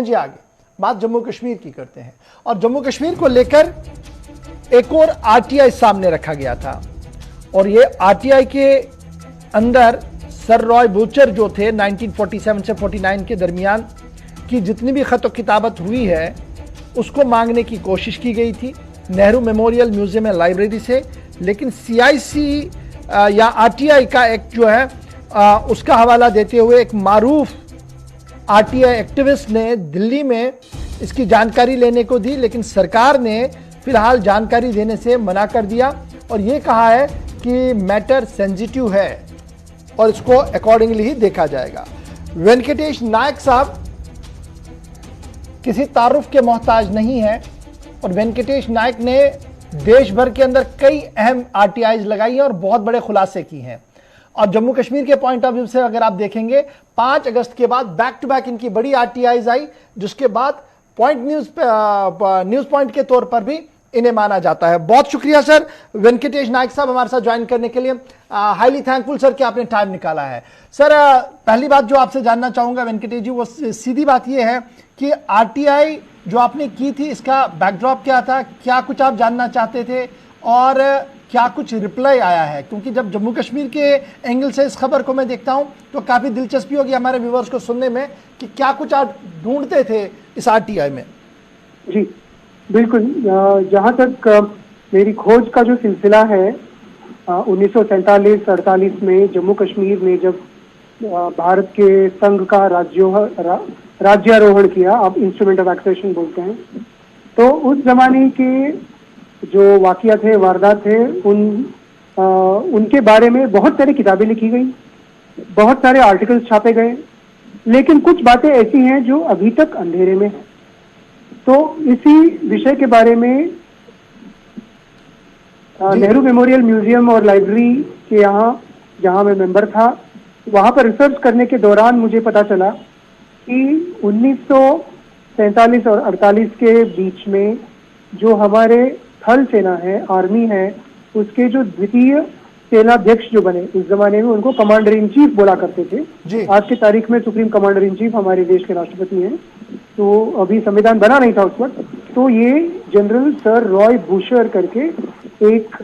जी आगे बात जम्मू कश्मीर की करते हैं और जम्मू कश्मीर को लेकर एक और आरटीआई सामने रखा गया था और ये आरटीआई के अंदर सर रॉय बूचर जो थे 1947 से 49 के दरमियान की जितनी भी खत किताबत हुई है उसको मांगने की कोशिश की गई थी Nehru memorial museum and library से, लेकिन सीआईसी या आरटीआई का एक्ट जो है उसका हवाला देते हुए एक मारूफ आरटीआई एक्टिविस्ट ने दिल्ली में इसकी जानकारी लेने को दी, लेकिन सरकार ने फिलहाल जानकारी देने से मना कर दिया और यह कहा है कि मैटर सेंसिटिव है और इसको अकॉर्डिंगली ही देखा जाएगा। वेंकटेश नायक साहब किसी तारुफ के मोहताज नहीं है और वेंकटेश नायक ने देश भर के अंदर कई अहम आरटीआईज लगाई हैं और बहुत बड़े खुलासे की हैं। और जम्मू कश्मीर के पॉइंट ऑफ व्यू से अगर आप देखेंगे 5 अगस्त के बाद बैक टू बैक इनकी बड़ी आरटीआईज आई, जिसके बाद न्यूज पॉइंट के तौर पर भी इन्हें माना जाता है। बहुत शुक्रिया सर वेंकटेश नायक साहब हमारे साथ ज्वाइन करने के लिए। हाईली थैंकफुल सर कि आपने टाइम निकाला है। सर पहली बात जो आपसे जानना चाहूंगा वेंकटेश जी, वो सीधी बात ये है कि आरटीआई जो आपने की थी इसका बैकड्रॉप क्या था, क्या कुछ आप जानना चाहते थे और क्या कुछ रिप्लाई आया है? क्योंकि जब जम्मू कश्मीर के एंगल से इस खबर को मैं देखता हूं तो काफी दिलचस्पी होगी हमारे व्यूअर्स को सुनने में कि क्या कुछ आप ढूंढते थे इस आरटीआई में। जी बिल्कुल, जहां तक मेरी खोज का जो सिलसिला है 1947-48 में जम्मू कश्मीर में जब भारत के संघ का राज्यारोहण किया, आप इंस्ट्रूमेंट ऑफ एक्सेशन बोलते हैं, तो उस जमाने के जो वाकया थे, वारदात थे, उनके बारे में बहुत सारी किताबें लिखी गई, बहुत सारे आर्टिकल्स छापे गए, लेकिन कुछ बातें ऐसी हैं जो अभी तक अंधेरे में है। तो इसी विषय के बारे में नेहरू मेमोरियल म्यूजियम और लाइब्रेरी के यहाँ जहाँ मैं मेंबर था, वहाँ पर रिसर्च करने के दौरान मुझे पता चला कि 1947 और 48 के बीच में जो हमारे थल सेना है, आर्मी है, उसके जो द्वितीय सेनाध्यक्ष जो बने, उस जमाने में उनको कमांडर इन चीफ बोला करते थे। आज की तारीख में सुप्रीम कमांडर इन चीफ हमारे देश के राष्ट्रपति हैं, तो अभी संविधान बना नहीं था उस वक्त। तो ये जनरल सर रॉय बूशर करके एक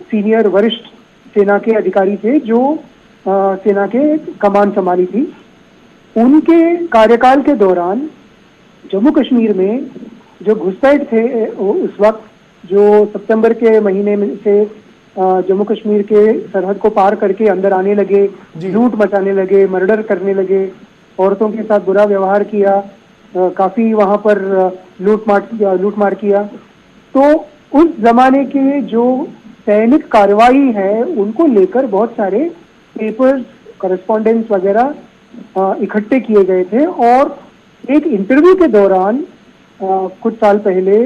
सीनियर वरिष्ठ सेना के अधिकारी थे जो सेना के कमान संभाली थी। उनके कार्यकाल के दौरान जम्मू कश्मीर में जो घुसपैठ थे उस वक्त, जो सितंबर के महीने में से जम्मू कश्मीर के सरहद को पार करके अंदर आने लगे, लूट मचाने लगे, मर्डर करने लगे, औरतों के साथ बुरा व्यवहार किया, काफी वहां पर लूटमार किया। तो उस जमाने के जो सैनिक कार्रवाई है उनको लेकर बहुत सारे पेपर्स, करस्पॉन्डेंस वगैरह इकट्ठे किए गए थे और एक इंटरव्यू के दौरान कुछ साल पहले,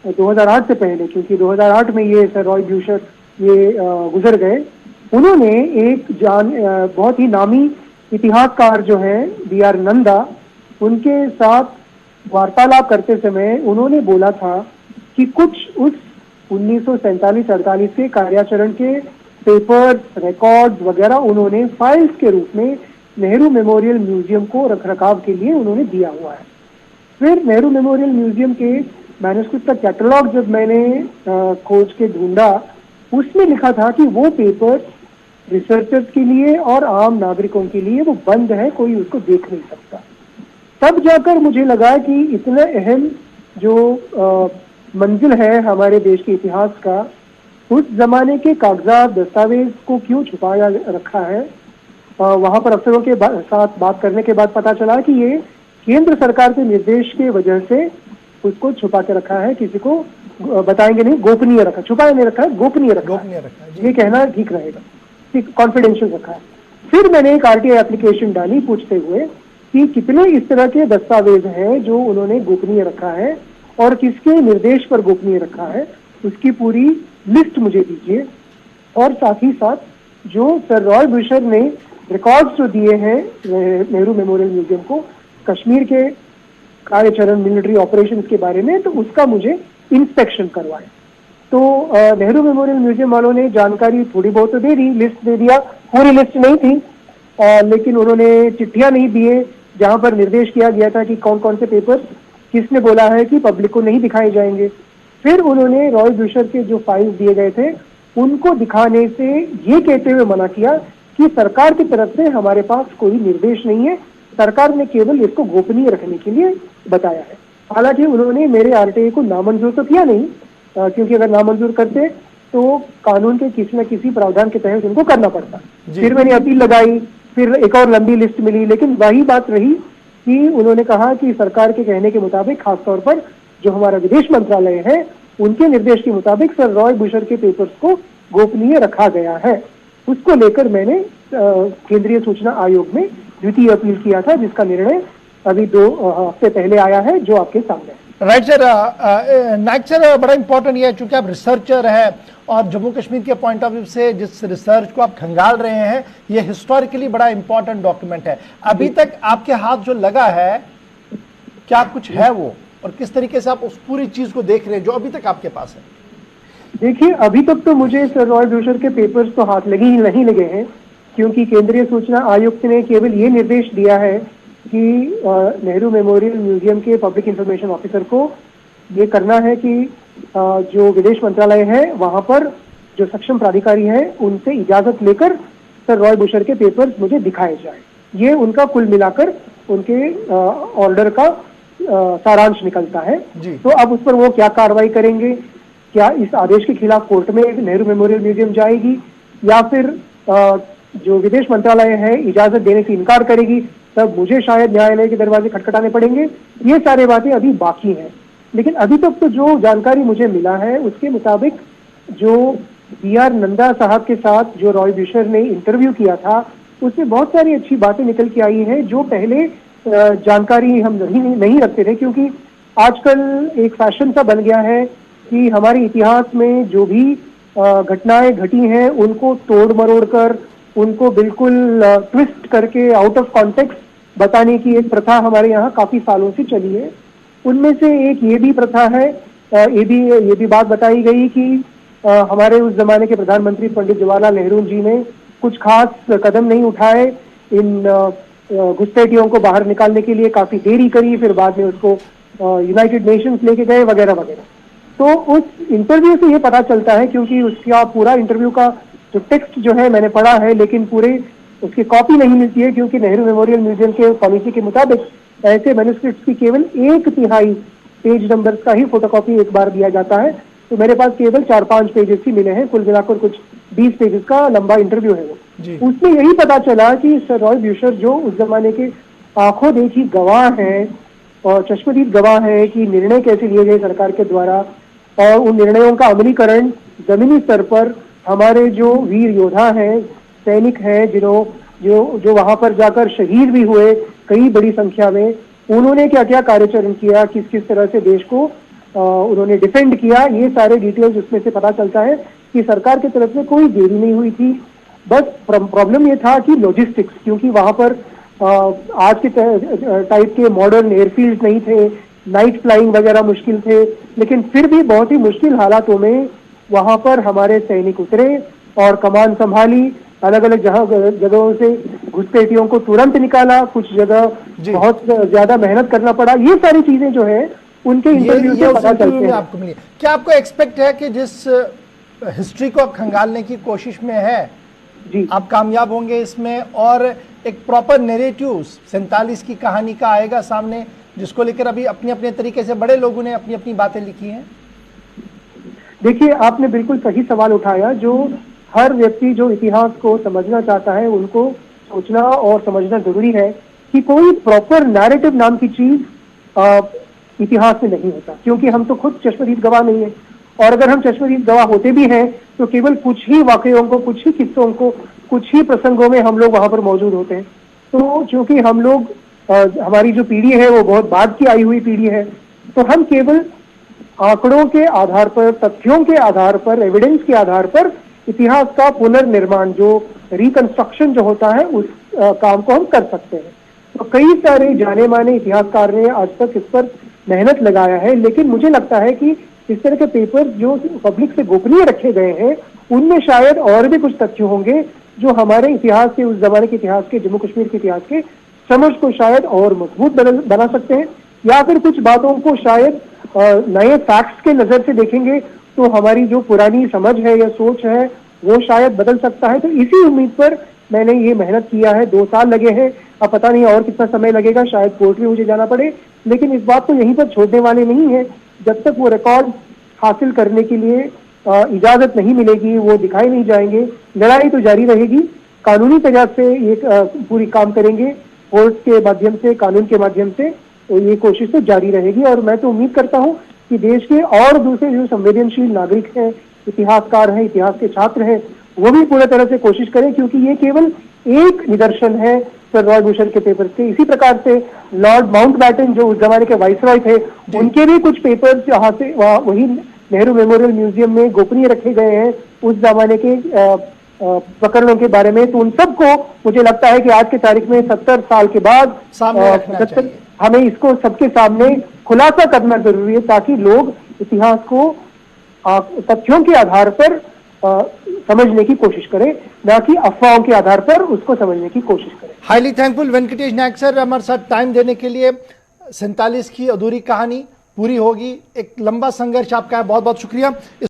2008 से पहले, क्योंकि 2008 में ये सर रॉय बूशर ये गुजर गए, उन्होंने एक बहुत ही नामी इतिहासकार जो है BR नंदा, उनके साथ वार्तालाप करते समय उन्होंने बोला था कि कुछ उस 1947-48 के कार्याचरण के पेपर्स, रिकॉर्ड्स वगैरह उन्होंने फाइल्स के रूप में नेहरू मेमोरियल म्यूजियम को रखरखाव के लिए उन्होंने दिया हुआ है। फिर नेहरू मेमोरियल म्यूजियम के मैन्युस्क्रिप्ट का कैटलॉग जब मैंने खोज के ढूंढा, उसमें लिखा था कि वो पेपर रिसर्चर्स के लिए और आम नागरिकों के लिए वो बंद है, कोई उसको देख नहीं सकता। तब जाकर मुझे लगा कि इतना अहम जो मंजिल है हमारे देश के इतिहास का, उस जमाने के कागजात, दस्तावेज को क्यों छुपाया रखा है। वहां पर अफसरों के साथ बात करने के बाद पता चला कि ये केंद्र सरकार के निर्देश के वजह से उसको छुपा के रखा है, किसी को बताएंगे नहीं, गोपनीय रखा, छुपाया नहीं रखा है, गोपनीय रखा है, ये कहना ठीक रहेगा, ठीक, कॉन्फिडेंशियल रखा है। फिर मैंने एक आरटीआई एप्लीकेशन डाली पूछते हुए कि कितने इस तरह के दस्तावेज हैं जो उन्होंने गोपनीय रखा है और किसके निर्देश पर गोपनीय रखा है, उसकी पूरी लिस्ट मुझे दीजिए। और साथ ही साथ जो सर रॉय बूशर ने रिकॉर्ड्स जो दिए हैं नेहरू मेमोरियल म्यूजियम को कश्मीर के कार्यचरण, मिलिट्री ऑपरेशंस के बारे में, तो उसका मुझे इंस्पेक्शन करवाए। तो नेहरू मेमोरियल म्यूजियम वालों ने जानकारी थोड़ी बहुत तो दे दी, लिस्ट दे दिया, पूरी लिस्ट नहीं थी, लेकिन उन्होंने चिट्ठियां नहीं दिए, जहां पर निर्देश किया गया था कि कौन कौन से पेपर्स किसने बोला है कि पब्लिक को नहीं दिखाए जाएंगे। फिर उन्होंने रॉय बुशर के जो फाइल्स दिए गए थे उनको दिखाने से ये कहते हुए मना किया कि सरकार की तरफ से हमारे पास कोई निर्देश नहीं है, सरकार ने केवल इसको गोपनीय रखने के लिए बताया है। हालांकि उन्होंने मेरे आरटीआई को नामंजूर तो किया नहीं, क्योंकि अगर नामंजूर करते तो कानून के किसी न किसी प्रावधान के तहत उनको करना पड़ता। फिर मैंने अपील लगाई, फिर एक और लंबी लिस्ट मिली, लेकिन वही बात रही कि उन्होंने कहा कि सरकार के कहने के मुताबिक, खासतौर पर जो हमारा विदेश मंत्रालय है उनके निर्देश के मुताबिक सर रॉय बुशर के पेपर्स को गोपनीय रखा गया है। उसको लेकर मैंने केंद्रीय सूचना आयोग में द्वितीय अपील किया था, जिसका निर्णय अभी 2 हफ्ते पहले आया है, जो आपके सामने है। राइट सर, नायक सर, बड़ा इंपॉर्टेंट ये है, चूंकि आप रिसर्चर है और जम्मू कश्मीर के पॉइंट ऑफ व्यू से जिस रिसर्च को आप खंगाल रहे हैं, ये हिस्टोरिकली बड़ा इंपॉर्टेंट डॉक्यूमेंट है। अभी तक आपके हाथ जो लगा है, क्या कुछ है वो, और किस तरीके से आप उस पूरी चीज को देख रहे हैं जो अभी तक आपके पास है? देखिए, अभी तक तो मुझे सर रॉय बुशर के पेपर्स तो हाथ लगे ही नहीं लगे हैं, क्योंकि केंद्रीय सूचना आयुक्त ने केवल ये निर्देश दिया है कि नेहरू मेमोरियल म्यूजियम के पब्लिक इंफॉर्मेशन ऑफिसर को ये करना है कि जो विदेश मंत्रालय है वहां पर जो सक्षम प्राधिकारी है उनसे इजाजत लेकर सर रॉय बुशर के पेपर्स मुझे दिखाए जाए। ये उनका कुल मिलाकर उनके ऑर्डर का सारांश निकलता है। तो अब उस पर वो क्या कार्रवाई करेंगे, क्या इस आदेश के खिलाफ कोर्ट में नेहरू मेमोरियल म्यूजियम जाएगी, या फिर जो विदेश मंत्रालय है इजाजत देने से इनकार करेगी, तब मुझे शायद न्यायालय के दरवाजे खटखटाने पड़ेंगे। ये सारी बातें अभी बाकी हैं। लेकिन अभी तक तो जो जानकारी मुझे मिला है उसके मुताबिक जो BR नंदा साहब के साथ जो रॉय बुशर ने इंटरव्यू किया था उसमें बहुत सारी अच्छी बातें निकल के आई हैं, जो पहले जानकारी हम नहीं रखते थे। क्योंकि आजकल एक फैशन सा बन गया है कि हमारे इतिहास में जो भी घटनाएं घटी हैं उनको तोड़ मरोड़ कर, उनको बिल्कुल ट्विस्ट करके आउट ऑफ कॉन्टेक्स्ट बताने की एक प्रथा हमारे यहाँ काफी सालों से चली है। उनमें से एक ये भी प्रथा है, ये भी बात बताई गई कि हमारे उस जमाने के प्रधानमंत्री पंडित जवाहरलाल नेहरू जी ने कुछ खास कदम नहीं उठाए, इन घुसपैठियों को बाहर निकालने के लिए काफी देरी करी, फिर बाद में उसको यूनाइटेड नेशंस लेके गए वगैरह वगैरह। तो उस इंटरव्यू से ये पता चलता है, क्योंकि उसका पूरा इंटरव्यू का जो टेक्स्ट जो है मैंने पढ़ा है, लेकिन पूरे उसकी कॉपी नहीं मिलती है, क्योंकि नेहरू मेमोरियल म्यूजियम के पॉलिसी के मुताबिक ऐसे मैन्युस्क्रिप्ट्स की केवल 1/3 पेज नंबर्स का ही फोटोकॉपी एक बार दिया जाता है। तो मेरे पास केवल 4-5 पेजेस ही मिले हैं, कुल मिलाकर कुछ 20 पेजेस का लंबा इंटरव्यू है वो। उसमें यही पता चला कि सर रॉय बुशर जो उस जमाने के आंखों देखी गवाह हैं और चश्मदीद गवाह हैं कि निर्णय कैसे लिए गए सरकार के द्वारा, और उन निर्णयों का अमलीकरण जमीनी स्तर पर हमारे जो वीर योद्धा हैं, सैनिक हैं, जो वहां पर जाकर शहीद भी हुए कई बड़ी संख्या में, उन्होंने क्या क्या कार्याचरण किया, किस किस तरह से देश को उन्होंने डिफेंड किया, ये सारे डिटेल्स उसमें से पता चलता है कि सरकार की तरफ से कोई देरी नहीं हुई थी। बस प्रॉब्लम ये था कि लॉजिस्टिक्स, क्योंकि वहां पर आज के टाइप के मॉडर्न एयरफील्ड नहीं थे, नाइट फ्लाइंग वगैरह मुश्किल थे, लेकिन फिर भी बहुत ही मुश्किल हालातों में वहां पर हमारे सैनिक उतरे और कमान संभाली, अलग अलग जगहों से घुसपैठियों को तुरंत निकाला, कुछ जगह बहुत ज्यादा मेहनत करना पड़ा। ये सारी चीजें जो है उनके इंटरव्यू से पता चलते हैं। आपको मिली, क्या आपको एक्सपेक्ट है कि जिस हिस्ट्री को खंगालने की कोशिश में है जी, आप कामयाब होंगे इसमें, और एक प्रॉपर नैरेटिव 47 की कहानी का आएगा सामने, जिसको लेकर अभी अपने अपने तरीके से बड़े लोगों ने अपनी अपनी बातें लिखी हैं? देखिए, आपने बिल्कुल सही सवाल उठाया। जो हर व्यक्ति जो इतिहास को समझना चाहता है उनको सोचना और समझना जरूरी है कि कोई प्रॉपर नैरेटिव नाम की चीज इतिहास में नहीं होता, क्योंकि हम तो खुद चश्मदीद गवाह नहीं है, और अगर हम चश्मदीद गवाह होते भी हैं तो केवल कुछ ही वाकयों को, कुछ ही किस्सों को, कुछ ही प्रसंगों में हम लोग वहां पर मौजूद होते हैं। तो चूंकि हम लोग हमारी जो पीढ़ी है वो बहुत बाद की आई हुई पीढ़ी है, तो हम केवल आंकड़ों के आधार पर, तथ्यों के आधार पर, एविडेंस के आधार पर इतिहास का पुनर्निर्माण, जो रिकंस्ट्रक्शन जो होता है, उस काम को हम कर सकते हैं। तो कई सारे जाने माने इतिहासकार ने आज तक इस पर मेहनत लगाया है, लेकिन मुझे लगता है कि इस तरह के पेपर जो पब्लिक से गोपनीय रखे गए हैं उनमें शायद और भी कुछ तथ्य होंगे जो हमारे इतिहास के, उस जमाने के इतिहास के, जम्मू कश्मीर के इतिहास के समझ को शायद और मजबूत बना सकते हैं, या फिर कुछ बातों को शायद नए फैक्ट्स के नजर से देखेंगे तो हमारी जो पुरानी समझ है या सोच है वो शायद बदल सकता है। तो इसी उम्मीद पर मैंने ये मेहनत किया है, 2 साल लगे हैं, अब पता नहीं और कितना समय लगेगा, शायद कोर्ट में मुझे जाना पड़े, लेकिन इस बात को यहीं पर छोड़ने वाले नहीं है। जब तक वो रिकॉर्ड हासिल करने के लिए इजाजत नहीं मिलेगी, वो दिखाई नहीं जाएंगे, लड़ाई तो जारी रहेगी। कानूनी तरीके से ये पूरी काम करेंगे, कोर्ट के माध्यम से, कानून के माध्यम से, तो ये कोशिश तो जारी रहेगी। और मैं तो उम्मीद करता हूँ कि देश के और दूसरे जो संवेदनशील नागरिक हैं, इतिहासकार हैं, इतिहास के छात्र हैं, वो भी पूरी तरह से कोशिश करें, क्योंकि ये केवल एक निदर्शन है सर रॉय बुशर के पेपर के। इसी प्रकार से लॉर्ड माउंटबैटन जो उस जमाने के वाइसरॉय थे, उनके भी कुछ पेपर्स यहाँ से वही नेहरू मेमोरियल म्यूजियम में गोपनीय रखे गए हैं उस जमाने के प्रकरणों के बारे में। तो उन सबको मुझे लगता है कि आज की तारीख में 70 साल के बाद हमें इसको सबके सामने खुलासा करना जरूरी है, ताकि लोग इतिहास को तथ्यों के आधार पर समझने की कोशिश करें, ना कि अफवाहों के आधार पर उसको समझने की कोशिश करें। हाईली थैंकफुल वेंकटेश नायक सर, हमारे साथ टाइम देने के लिए। 47 की अधूरी कहानी पूरी होगी, एक लंबा संघर्ष आपका है, बहुत बहुत शुक्रिया।